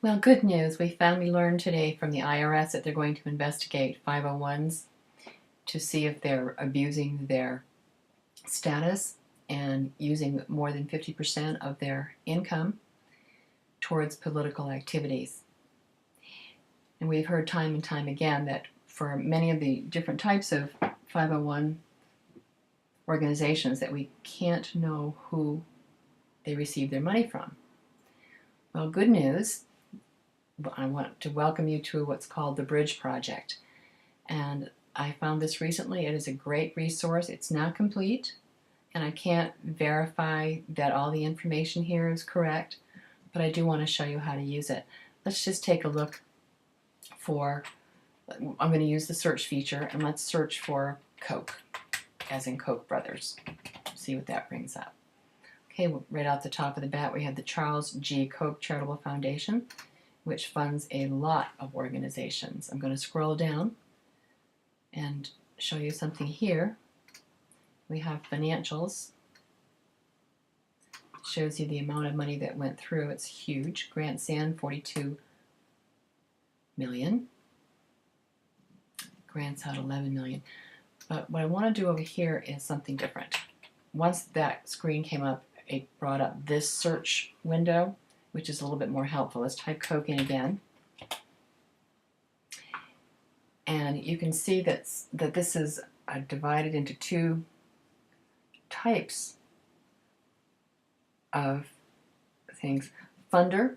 Well, good news. We finally learned today from the IRS that they're going to investigate 501s to see if they're abusing their status and using more than 50% of their income towards political activities. And we've heard time and time again that for many of the different types of 501 organizations that we can't know who they receive their money from. Well, good news. I want to welcome you to what's called the Bridge Project. And I found this recently. It is a great resource. It's not complete, and I can't verify that all the information here is correct, but I do want to show you how to use it. Let's just take a look for, I'm going to use the search feature, and let's search for Koch, as in Koch brothers. See what that brings up. Okay, right off the top of the bat, we have the Charles G. Koch Charitable Foundation, which funds a lot of organizations. I'm going to scroll down and show you something here. We have financials. It shows you the amount of money that went through. It's huge. Grant Sand, 42 million. Grants out 11 million. But what I want to do over here is something different. Once that screen came up, it brought up this search window, which is a little bit more helpful. Let's type Koch in again. And you can see that this is divided into two types of things, funder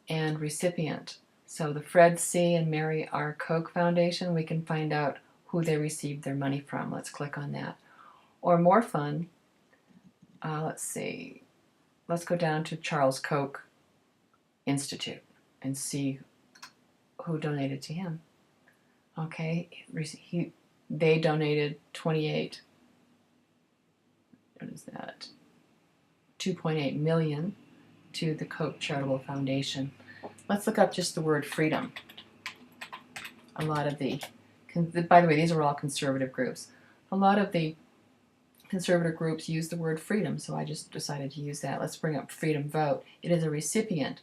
and recipient. So the Fred C. and Mary R. Koch Foundation, we can find out who they received their money from. Let's click on that. Or more fun, let's see, let's go down to Charles Koch Institute and see who donated to him. Okay, they donated 28, what is that, 2.8 million to the Koch Charitable Foundation. Let's look up just the word freedom. A lot of the, by the way, these are all conservative groups. A lot of the conservative groups use the word freedom, so I just decided to use that. Let's bring up Freedom Vote. It is a recipient.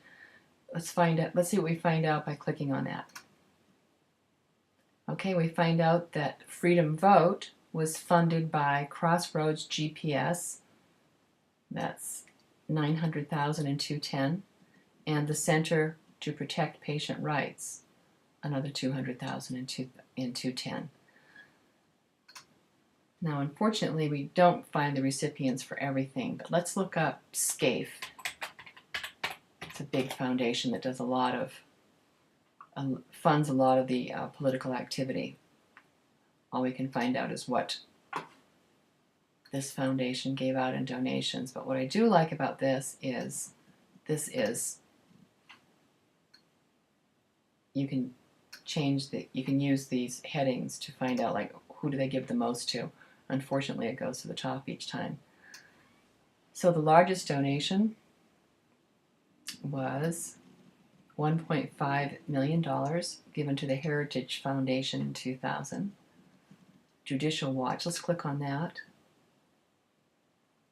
Let's find out. Let's see what we find out by clicking on that. Okay, we find out that Freedom Vote was funded by Crossroads GPS. That's 900,000 in 210, and the Center to Protect Patient Rights, another 200,000 in 210. Now, unfortunately, we don't find the recipients for everything, but let's look up SCAFE. It's a big foundation that does a lot of, funds a lot of the political activity. All we can find out is what this foundation gave out in donations. But what I do like about this is, you can change you can use these headings to find out, like, who do they give the most to. Unfortunately, it goes to the top each time. So the largest donation was $1.5 million given to the Heritage Foundation in 2000. Judicial Watch, let's click on that.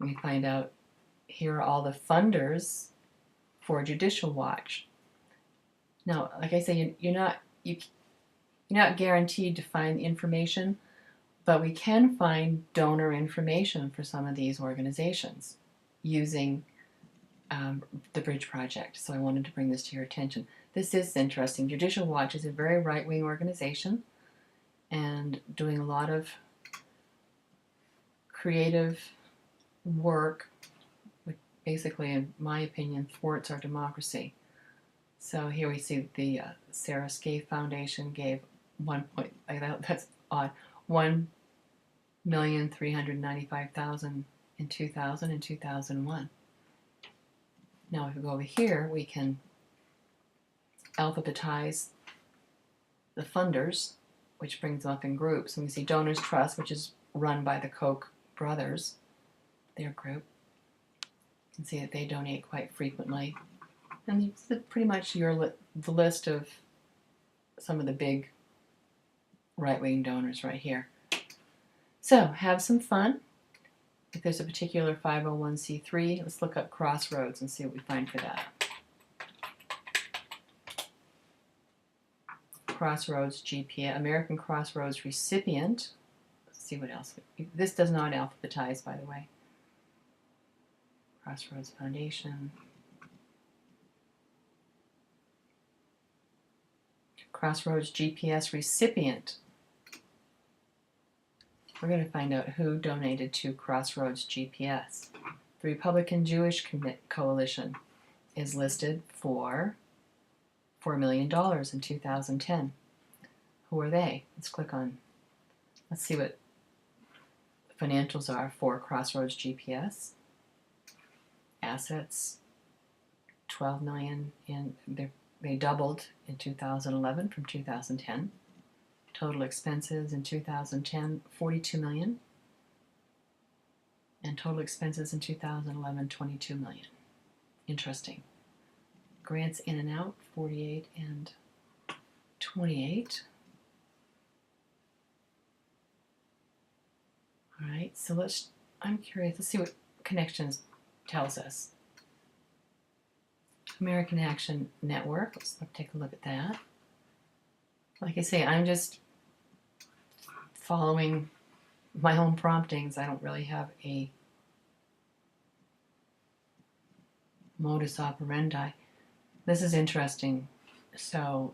We find out here are all the funders for Judicial Watch. Now, like I say, you're not guaranteed to find the information, but we can find donor information for some of these organizations using the Bridge Project. So I wanted to bring this to your attention. This is interesting. Judicial Watch is a very right-wing organization and doing a lot of creative work, which basically, in my opinion, thwarts our democracy. So here we see the Sarah Scaife Foundation gave that's odd, 1,395,000 in 2000 and 2001. Now if we go over here, we can alphabetize the funders, which brings them up in groups. And we see Donors Trust, which is run by the Koch brothers, their group. You can see that they donate quite frequently. And it's pretty much the list of some of the big right-wing donors right here. So have some fun. If there's a particular 501c3, let's look up Crossroads and see what we find for that. Crossroads GPS, American Crossroads recipient. Let's see what else. This does not alphabetize, by the way. Crossroads Foundation. Crossroads GPS recipient. We're going to find out who donated to Crossroads GPS. The Republican Jewish Coalition is listed for $4 million in 2010. Who are they? Let's click on, let's see what the financials are for Crossroads GPS. Assets, 12 million they doubled in 2011 from 2010. Total expenses in 2010, 42 million. And total expenses in 2011, 22 million. Interesting. Grants in and out, 48 and 28. All right, so I'm curious, let's see what Connections tells us. American Action Network, let's take a look at that. Like I say, I'm just following my own promptings. I don't really have a modus operandi. This is interesting. So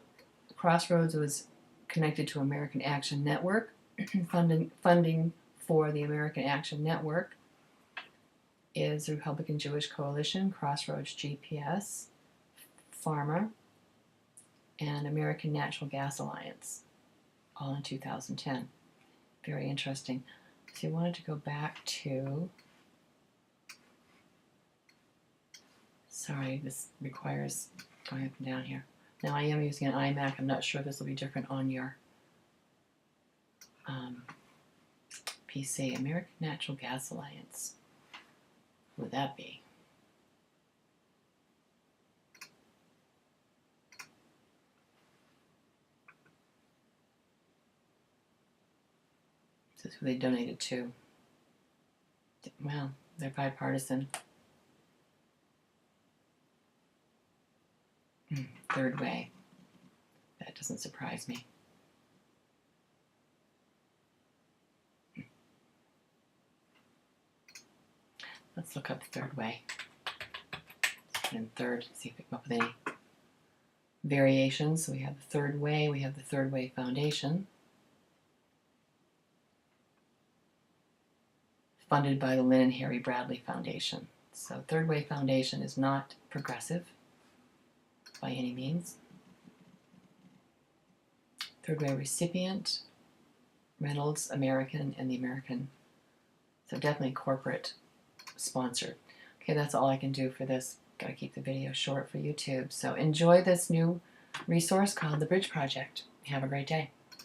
Crossroads was connected to American Action Network. Funding for the American Action Network is the Republican Jewish Coalition, Crossroads GPS, Pharma, and American Natural Gas Alliance, all in 2010. Very interesting. So you wanted to go back to, sorry, this requires going up and down here. Now I am using an iMac. I'm not sure this will be different on your PC. American Natural Gas Alliance. What would that be? This is who they donated to. Well, they're bipartisan. Third Way. That doesn't surprise me. Let's look up Third Way. Let's put in third, see if we come up with any variations. So we have the Third Way, we have the Third Way Foundation, funded by the Lynn and Harry Bradley Foundation. So Third Way Foundation is not progressive by any means. Third Way recipient, Reynolds American, and the American. So definitely corporate sponsored. Okay, that's all I can do for this. Got to keep the video short for YouTube. So enjoy this new resource called The Bridge Project. Have a great day.